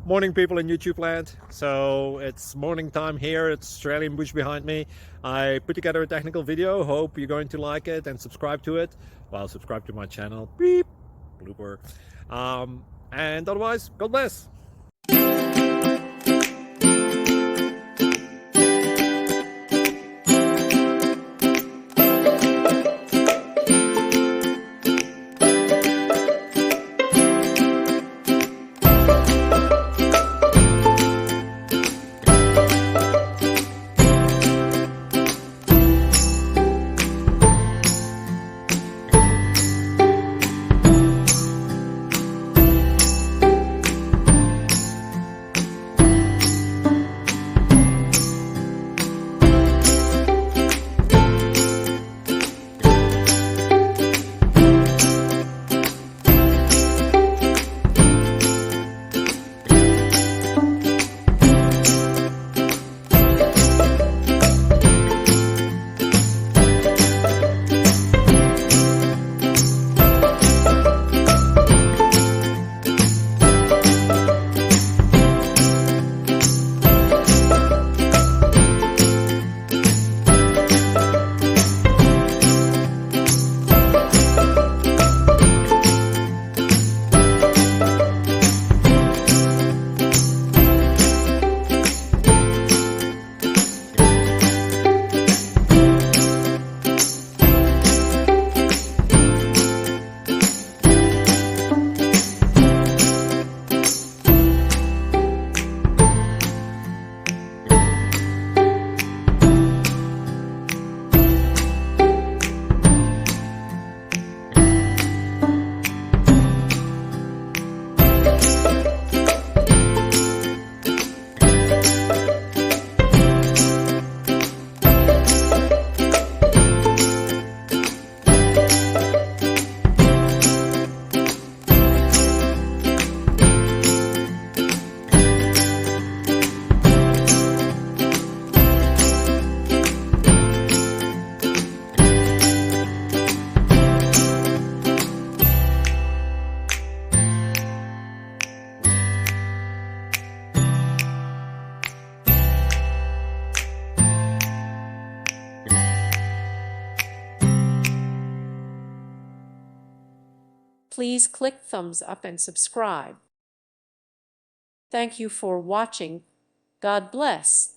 Morning, people in YouTube land. So it's morning time here. It's Australian bush behind me. I put together a technical video. Hope you're going to like it and subscribe to it. Well, subscribe to my channel. Beep. Blooper. And otherwise, God bless. Please click thumbs up and subscribe. Thank you for watching. God bless.